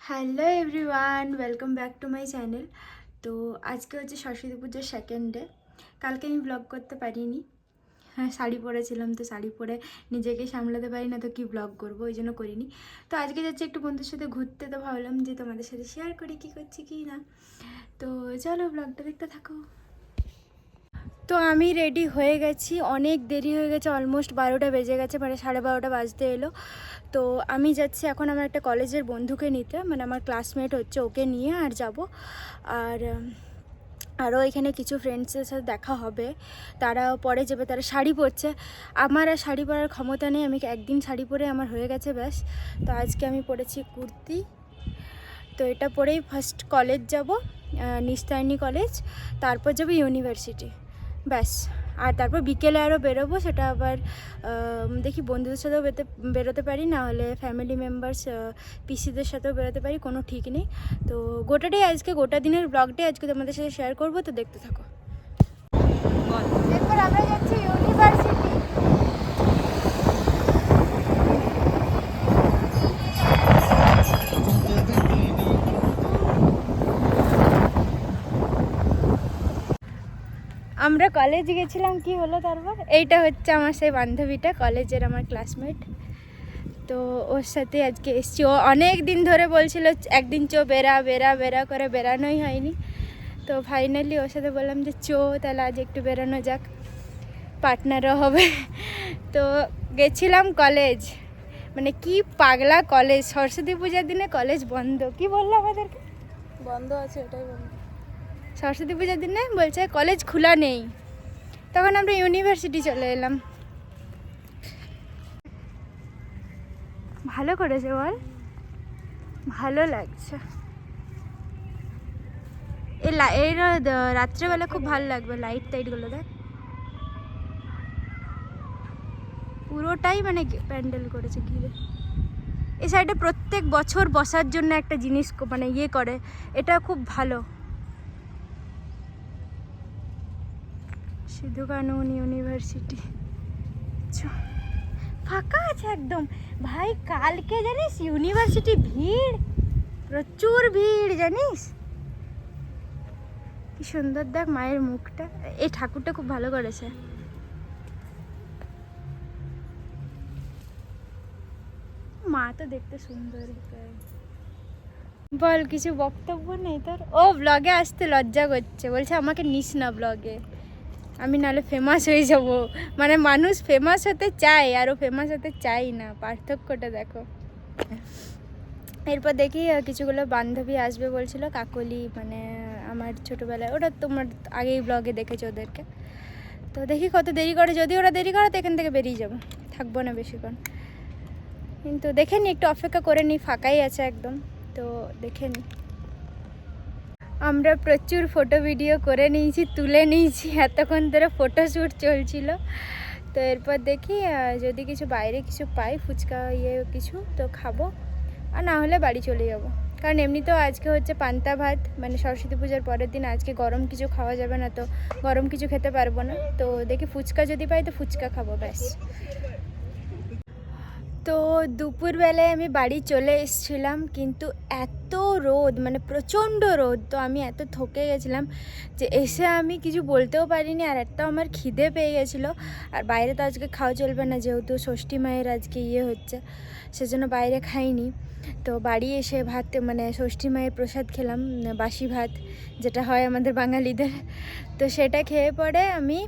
Hello everyone, welcome back to my channel. তো আজকে হচ্ছে সরস্বতী পুজোর সেকেন্ড ডে। কালকে আমি ব্লগ করতে পারিনি। হ্যাঁ, শাড়ি পরেছিলাম, তো শাড়ি পরে নিজেকে সামলাতে পারি না, তো কি ব্লগ করবো, ওই জন্য করিনি। তো আজকে যাচ্ছি একটু বন্ধুর সাথে ঘুরতে, তো ভাবলাম যে তোমাদের সাথে শেয়ার করি কী করছি কি না। তো চলো ব্লগটা দেখতে থাকো। তো আমি রেডি হয়ে গেছি, অনেক দেরি হয়ে গেছে, অলমোস্ট 12টা বেজে গেছে, মানে 12:30 বাজতে এলো। তো আমি যাচ্ছি এখন আমার একটা কলেজের বন্ধুকে নিতে, মানে আমার ক্লাসমেট হচ্ছে, ওকে নিয়ে আর যাব। আর আরও এখানে কিছু ফ্রেন্ডসের সাথে দেখা হবে, তারা পরে যাবে, তারা শাড়ি পরছে। আমার আর শাড়ি পরার ক্ষমতা নেই, আমি একদিন শাড়ি পরে আমার হয়ে গেছে ব্যাস। তো আজকে আমি পরেছি কুর্তি, তো এটা পরেই ফার্স্ট কলেজ যাব, নিস্তারিণী কলেজ, তারপর যাবো ইউনিভার্সিটি, ব্যাস। আর তারপর বিকেলে আরও বেরোবো, সেটা আবার দেখি বন্ধুদের সাথেও বেরোতে পারি, না হলে ফ্যামিলি মেম্বার্স পিসিদের সাথেও বেরোতে পারি, কোনো ঠিক নেই। তো গোটা দিনের ব্লগটাই আজকে তোমাদের সাথে শেয়ার করবো, তো দেখতে থাকো। এরপর আমরা যাচ্ছি ইউনিভার্সিটি। আমরা কলেজ গেছিলাম, কি হলো তারপর, এইটা হচ্ছে আমার সেই বান্ধবীটা, কলেজের আমার ক্লাসমেট। তো ওর সাথে আজকে এসছি, ও অনেক দিন ধরে বলছিল একদিন বেরা করে, বেরানোই হয়নি। তো ফাইনালি ওর সাথে বললাম যে তাহলে আজ একটু বেরানো যাক, পার্টনারও হবে। তো গেছিলাম কলেজ, মানে কি পাগলা কলেজ, সরস্বতী পূজার দিনে কলেজ বন্ধ, কি বললো আমাদেরকে, বন্ধ আছে, এটাই বন্ধ। সরস্বতী পূজার দিনে বলছে কলেজ খোলা নেই। তখন আমরা ইউনিভার্সিটি চলে এলাম। ভালো করেছে বল, ভালো লাগছে। এই রাত্রেবেলা খুব ভালো লাগবে, লাইটগুলো দেখ, পুরোটাই মানে প্যান্ডেল করেছে ঘিরে। এই সাইডে প্রত্যেক বছর বসার জন্য একটা জিনিস মানে ইয়ে করে, এটা খুব ভালো। সিধু কানু ইউনিভার্সিটি ফাঁকা আছে একদম। ভাই কালকে জানিস ইউনিভার্সিটি ভিড়, প্রচুর ভিড় জানিস। কি সুন্দর দেখ মায়ের মুখটা, এই ঠাকুরটা খুব ভালো করেছে। মা তো দেখতে সুন্দর। বল, কিছু বক্তব্য নেই তোর? ও ব্লগে আসতে লজ্জা করছে, বলছে আমাকে নিস না ব্লগে, আমি নাহলে ফেমাস হয়ে যাব। মানে মানুষ ফেমাস হতে চায়, আরও ফেমাস হতে চাই না, পার্থক্যটা দেখো। এরপর দেখি কিছুগুলো বান্ধবী আসবে বলছিল, কাকলি, মানে আমার ছোটোবেলায়, ওটা তোমার আগেই ব্লগে দেখেছো ওদেরকে। তো দেখি কত দেরি করে, যদি ওরা দেরি করে তো এখান থেকে বেরিয়ে যাবো, থাকবো না বেশিক্ষণ। কিন্তু দেখে নি, একটু অপেক্ষা করে নিই, ফাঁকাই আছে একদম, তো দেখে নি। আমরা প্রচুর ফটো ভিডিও করে নিয়েছি, তুলে নিয়েছি, এতক্ষণ ধরে ফটোশ্যুট চলছিল। তো এরপর দেখি যদি কিছু বাইরে কিছু পাই, ফুচকা কিছু, তো খাবো, আর না হলে বাড়ি চলে যাব। কারণ এমনিতেও আজকে হচ্ছে পান্তা ভাত, মানে সরস্বতী পূজার পরের দিন, আজকে গরম কিছু খাওয়া যাবে না, তো গরম কিছু খেতে পারবো না। তো দেখি ফুচকা যদি পাই তো ফুচকা খাবো, ব্যাস। তো দুপুরবেলায় আমি বাড়ি চলে এসেছিলাম, কিন্তু এত রোদ, মানে প্রচণ্ড রোদ, তো আমি এত থকে গেছিলাম যে এসে আমি কিছু বলতেও পারিনি, আর একটা আমার খিদে পেয়ে গেছিলো। আর বাইরে তো আজকে খাওয়া চলবে না, যেহেতু ষষ্ঠী মায়ের আজকে হচ্ছে, সেজন্য বাইরে খাইনি। তো বাড়ি এসে ভাত, মানে ষষ্ঠী মায়ের প্রসাদ খেলাম, বাসি ভাত যেটা হয় আমাদের বাঙালিদের। তো সেটা খেয়ে পরে আমি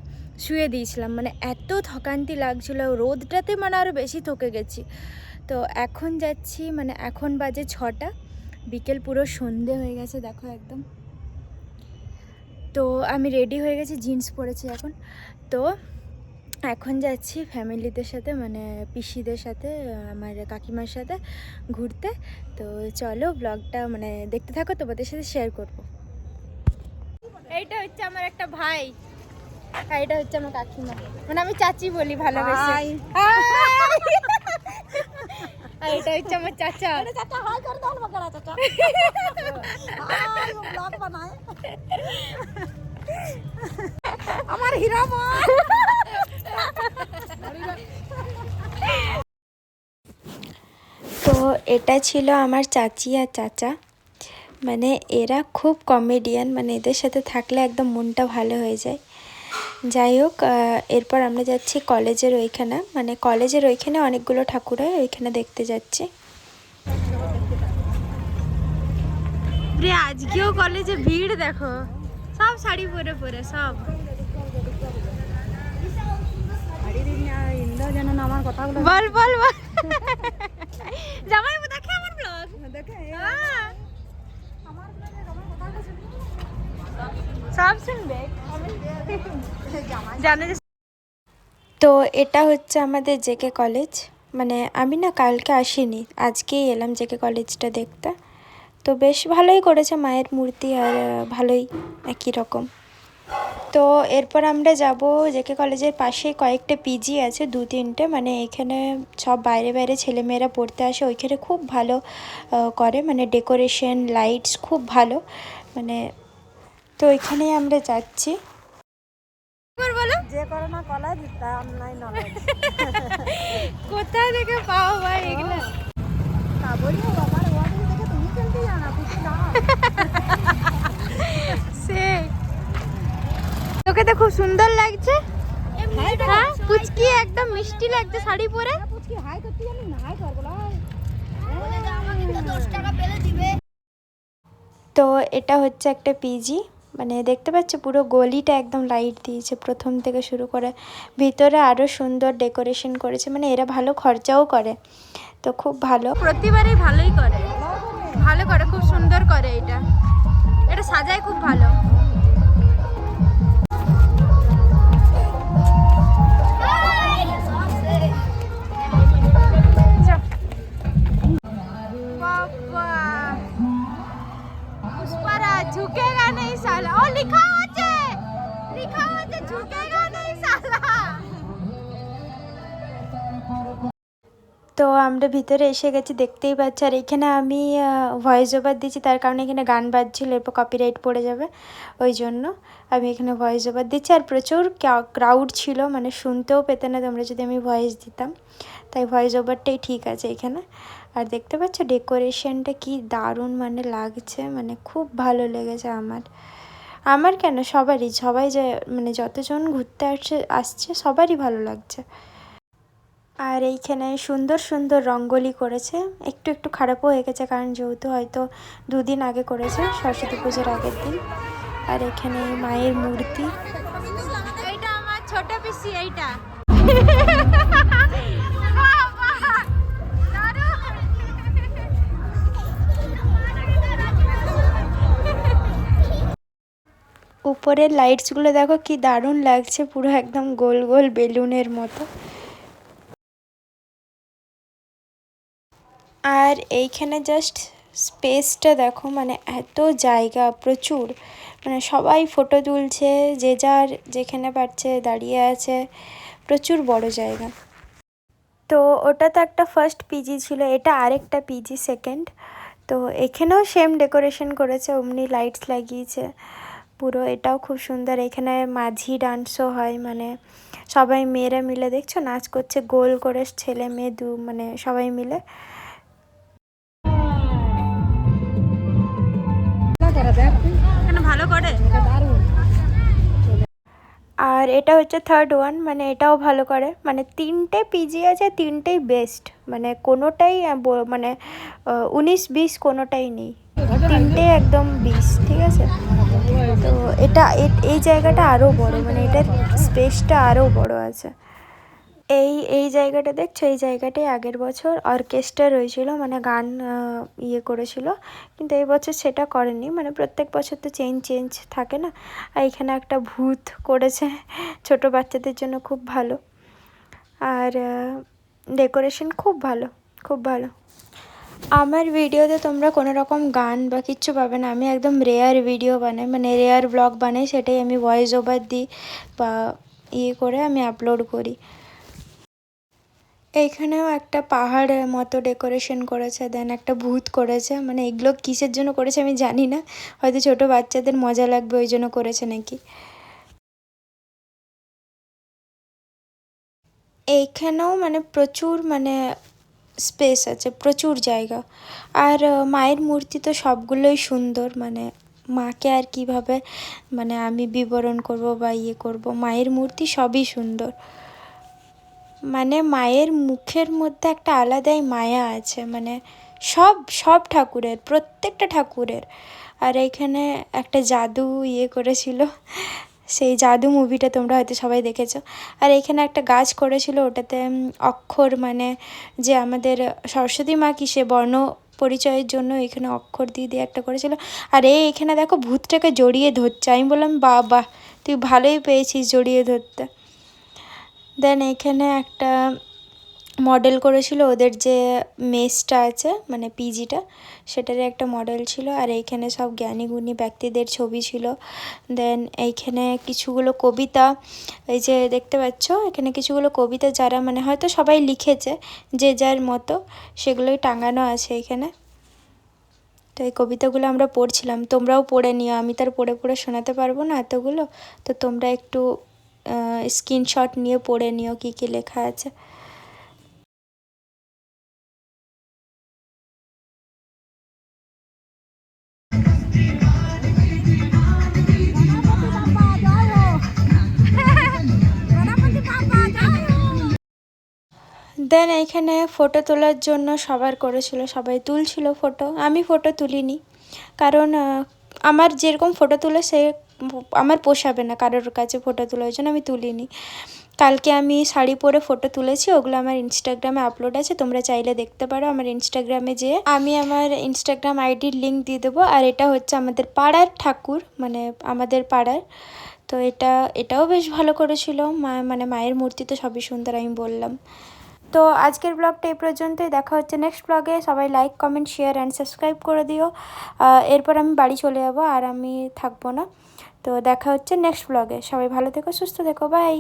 শুয়ে দিয়েছিলাম, মানে এত থকান্তি লাগছিল রোদটাতে, মানে আরও বেশি থকে গেছি। তো এখন যাচ্ছি, মানে এখন বাজে 6টা, বিকেল পুরো সন্ধে হয়ে গেছে দেখো একদম। তো আমি রেডি হয়ে গেছি, জিন্স পরেছি এখন। তো এখন যাচ্ছি ফ্যামিলিদের সাথে, মানে পিসিদের সাথে, আমার কাকিমার সাথে ঘুরতে। তো চলো ব্লগটা মানে দেখতে থাকো, তোমাদের সাথে শেয়ার করবো। এইটা হচ্ছে আমার একটা ভাই, আর এটা হচ্ছে আমার কাকিমা, মানে আমি চাচি বলি ভালোবেসে। আর এটা হচ্ছে আমার চাচা। চাচা হাই করে দাও না, করা চাচা হাই, ও ব্লগ বানায় আমার হীরা মা। তো এটা ছিল আমার চাচি আর চাচা, মানে এরা খুব কমেডিয়ান, মানে এদের সাথে থাকলে একদম মনটা ভালো হয়ে যায়। যাই হোক, এরপর আমরা যাচ্ছি কলেজের ওইখানে, মানে কলেজের ওইখানে অনেকগুলো ঠাকুর হয়, ওইখানে দেখতে যাচ্ছি। আজকেও কলেজে ভিড় দেখো, সব শাড়ি পরে পরে সব। বল বল বল। জামাই দেখে আমার ব্লগ সব শুনবে জানে। তো এটা হচ্ছে আমাদের জেকে কলেজ, মানে আমি না কালকে আসিনি, আজকেই এলাম জেকে কলেজটা দেখতে। তো বেশ ভালোই করেছে, মায়ের মূর্তি আর ভালোই একই রকম। তো এরপর আমরা যাব জেকে কলেজের পাশে কয়েকটা পিজি আছে, 2-3টে, মানে এখানে সব বাইরে বাইরে ছেলেমেয়েরা পড়তে আসে, ওইখানে খুব ভালো করে, মানে ডেকোরেশন লাইটস খুব ভালো, মানে তো ওইখানেই আমরা যাচ্ছি। যে করে না কলেজ তার নাই নলেজ। কোথা থেকে পাও ভাই এগুলো? তা বলিও বাবার ওয়ার্ড দেখে তুমি চলতে জানা বুঝি না। সে তোকে তো খুব সুন্দর লাগছে, হ্যাঁ পুচকি একদম মিষ্টি লাগছে শাড়ি পরে। পুচকি হাই করতে জানি না, হাই কর বলা বলে যে আমাকে তো 10 টাকা পেলে দিবে। তো এটা হচ্ছে একটা পিজি, মানে দেখতে পাচ্ছ পুরো গলিটা একদম লাইট দিয়েছে প্রথম থেকে শুরু করে, ভিতরে আরও সুন্দর ডেকোরেশন করেছে, মানে এরা ভালো খরচাও করে, তো খুব ভালো, প্রতিবারই ভালোই করে, ভালো করে, খুব সুন্দর করে, এটা সাজায় খুব ভালো। झुकेगा नहीं साला, ओ लिखा আছে झुकेगा नहीं साला। তো আমরা ভিতরে এসে গেছি, দেখতেই পাচ্ছি, আর এখানে আমি ভয়েস ওভার দিচ্ছি, তার কারণে এখানে গান বাজছিল, এরপর কপিরাইট পড়ে যাবে, ওই জন্য আমি এখানে ভয়েস ওভার দিচ্ছি। আর প্রচুর ক্রাউড ছিল, মানে শুনতেও পেতে না তোমরা যদি আমি ভয়েস দিতাম, তাই ভয়েস ওভারটাই ঠিক আছে এখানে। আর দেখতে পাচ্ছ ডেকোরেশনটা কি দারুণ মানে লাগছে, মানে খুব ভালো লেগেছে আমার কেন সবাই যে মানে যতজন ঘুরতে আসছে সবারই ভালো লাগছে। আর এইখানে সুন্দর সুন্দর রঙ্গোলি করেছে, একটু একটু খারাপও হয়ে গেছে, কারণ যেহেতু হয়তো 2 দিন আগে করেছে, সরস্বতী পুজোর আগের দিন। আর এখানে মায়ের মূর্তি, এইটা আমার ছোট পিসি, এইটা উপরের লাইটসগুলো দেখো কি দারুণ লাগছে, পুরো একদম গোল গোল বেলুনের মতো। আর এইখানে জাস্ট স্পেসটা দেখো, মানে এত জায়গা প্রচুর, মানে সবাই ফটো তুলছে, যে যার যেখানে পারছে দাঁড়িয়ে আছে, প্রচুর বড় জায়গা। তো ওটা তো একটা ফার্স্ট পিজি ছিল, এটা আরেকটা পিজি সেকেন্ড। তো এখানেও সেম ডেকোরেশন করেছে, অমনি লাইটস লাগিয়েছে পুরো, এটাও খুব সুন্দর। এখানে মাঝি ডান্সও হয়, মানে সবাই মেয়েরা মিলে দেখছো নাচ করছে গোল করে, ছেলে মেয়ে মানে সবাই মিলে। ভালো করে। আর এটা হচ্ছে থার্ড ওয়ান, মানে এটাও ভালো করে, মানে 3টে পিজি আছে, 3টেই বেস্ট, মানে কোনোটাই মানে 19-20 কোনোটাই নেই, 3টে একদম 20, ঠিক আছে। তো এটা এই জায়গাটা আরও বড়, মানে এটার স্পেসটা আরও বড় আছে। এই জায়গাটা দেখছো, এই জায়গাটায় আগের বছর অর্কেস্ট্রা রয়েছিল, মানে গান ইয়ে করেছিল, কিন্তু এই বছর সেটা করেনি, মানে প্রত্যেক বছর তো চেঞ্জ থাকে না। আর এখানে একটা ভূত করেছে ছোট বাচ্চাদের জন্য, খুব ভালো। আর ডেকোরেশন খুব ভালো, খুব ভালো। আমার ভিডিওতে তোমরা কোনো রকম গান বা কিচ্ছু পাবে না, আমি একদম রেয়ার ভিডিও বানাই, মানে রেয়ার ব্লগ বানাই, সেটাই আমি ভয়েস ওভার দিই বা ইয়ে করে আমি আপলোড করি। এইখানেও একটা পাহাড়ের মতো ডেকোরেশন করেছে, দেন একটা ভূত করেছে, মানে এগুলো কিসের জন্য করেছে আমি জানি না, হয়তো ছোট বাচ্চাদের মজা লাগবে ওই জন্য করেছে নাকি। এইখানেও মানে প্রচুর মানে স্পেস আছে, প্রচুর জায়গা। আর মায়ের মূর্তি তো সবগুলোই সুন্দর, মানে মাকে আর কিভাবে মানে আমি বিবরণ করব বা ইয়ে করব, মায়ের মূর্তি সবই সুন্দর। মানে মায়ের মুখের মধ্যে একটা আলাদাই মায়া আছে, মানে সব সব ঠাকুরের, প্রত্যেকটা ঠাকুরের। আর এখানে একটা জাদু ইয়ে করেছিল, সেই জাদু মুভিটা তোমরা হয়তো সবাই দেখেছো। আর এখানে একটা গাছ করেছিল, ওটাতে অক্ষর, মানে যে আমাদের সরস্বতী মা কি সে বর্ণ পরিচয়ের জন্য এখানে অক্ষর দিয়ে দিয়ে একটা করেছিল। আর এখানে দেখো ভূতটাকে জড়িয়ে ধরছে, আমি বললাম বাহ, তুই ভালোই পেয়েছিস জড়িয়ে ধরতে। দেন এখানে একটা মডেল করেছিল, ওদের যে মেসটা আছে মানে পিজিটা, সেটারই একটা মডেল ছিল। আর এইখানে সব জ্ঞানী গুণী ব্যক্তিদের ছবি ছিল। দেন এইখানে কিছুগুলো কবিতা, এই যে দেখতে পাচ্ছ এখানে কিছুগুলো কবিতা যারা মানে হয়তো সবাই লিখেছে যে যার মতো, সেগুলোই টাঙানো আছে এখানে। তো এই কবিতাগুলো আমরা পড়ছিলাম, তোমরাও পড়ে নিও, আমি তার পড়ে পড়ে শোনাতে পারবো না এতগুলো, তো তোমরা একটু স্ক্রিনশট নিয়ে পড়ে নিও কী কী লেখা আছে। দেন এইখানে ফটো তোলার জন্য সবার করেছিল, সবাই তুলছিল ফটো, আমি ফটো তুলিনি, কারণ আমার যেরকম ফটো তুলে সে আমার পোষাবে না কারোর কাছে ফটো তোলার জন্য, আমি তুলিনি। কালকে আমি শাড়ি পরে ফটো তুলেছি, ওগুলো আমার ইনস্টাগ্রামে আপলোড আছে, তোমরা চাইলে দেখতে পারো আমার ইনস্টাগ্রামে যেয়ে। আমি আমার ইনস্টাগ্রাম আইডির লিঙ্ক দিয়ে দেবো। আর এটা হচ্ছে আমাদের পাড়ার ঠাকুর, মানে আমাদের পাড়ার। তো এটাও বেশ ভালো করেছিল মানে মায়ের মূর্তি তো সবই সুন্দর, আমি বললাম। তো আজকের ব্লগটা এই পর্যন্তই, দেখা হচ্ছে নেক্সট ব্লগে। সবাই like, comment, share and subscribe করে দিও। এরপর আমি বাড়ি চলে যাব, আর আমি থাকবো না। তো দেখা হচ্ছে নেক্সট ব্লগে, সবাই ভালো থেকো, সুস্থ থেকো, বাই।